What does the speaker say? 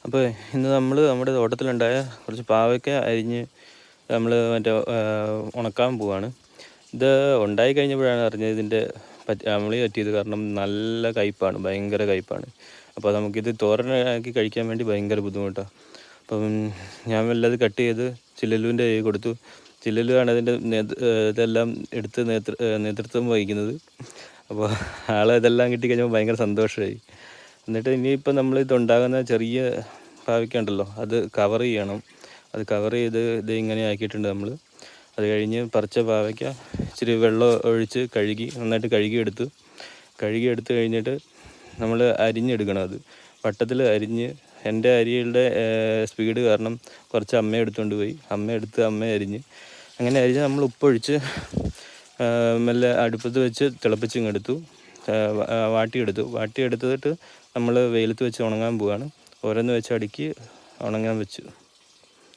അപ്പോൾ ഇന്ന് നമ്മൾ നമ്മുടെ തോട്ടത്തിലുണ്ടായ കുറച്ച് പാവയ്ക്ക അരിഞ്ഞ് നമ്മൾ ഉണക്കാൻ പോവാണ്. ഇത് ഉണ്ടായി കഴിഞ്ഞപ്പോഴാണ് അറിഞ്ഞത് ഇതിൻ്റെ അമളി പറ്റിയത്. കാരണം നല്ല കയ്പ്പാണ്, ഭയങ്കര കയ്പ്പാണ്. അപ്പോൾ നമുക്കിത് തോരനാക്കി കഴിക്കാൻ വേണ്ടി ഭയങ്കര ബുദ്ധിമുട്ടാണ്. അപ്പം ഞാൻ വല്ലത് കട്ട് ചെയ്ത് ചില്ലലുവിൻ്റെ കൈ കൊടുത്തു. ചില്ലലുവാണ് അതിൻ്റെ ഇതെല്ലാം എടുത്ത് നേതൃത്വം വഹിക്കുന്നത്. അപ്പോൾ ഇതെല്ലാം കിട്ടിക്കഴിഞ്ഞപ്പോൾ ഭയങ്കര സന്തോഷമായി. എന്നിട്ട് ഇനിയിപ്പോൾ നമ്മളിതുണ്ടാകുന്ന ചെറിയ പാവയ്ക്ക ഉണ്ടല്ലോ, അത് കവർ ചെയ്യണം. അത് കവർ ചെയ്ത് ഇത് ഇങ്ങനെ ആക്കിയിട്ടുണ്ട് നമ്മൾ. അത് കഴിഞ്ഞ് പറിച്ച പാവയ്ക്ക ഇച്ചിരി വെള്ളം ഒഴിച്ച് നന്നായിട്ട് കഴുകിയെടുത്ത് കഴിഞ്ഞിട്ട് നമ്മൾ അരിഞ്ഞെടുക്കണം. അത് വട്ടത്തിൽ അരിഞ്ഞ്, എൻ്റെ അരിയുടെ സ്പീഡ് കാരണം കുറച്ച് അമ്മ എടുത്തുകൊണ്ട് പോയി. അമ്മ അരിഞ്ഞ് നമ്മൾ ഉപ്പൊഴിച്ച് മെല്ലെ അടുപ്പത്ത് വെച്ച് തിളപ്പിച്ചിങ്ങെടുത്തു. വാട്ടിയെടുത്തിട്ട് നമ്മൾ വെയിലത്ത് വെച്ച് ഉണങ്ങാൻ പോവുകയാണ്. ഓരോന്ന് വെച്ച് അടുക്കി ഉണങ്ങാൻ വെച്ചു.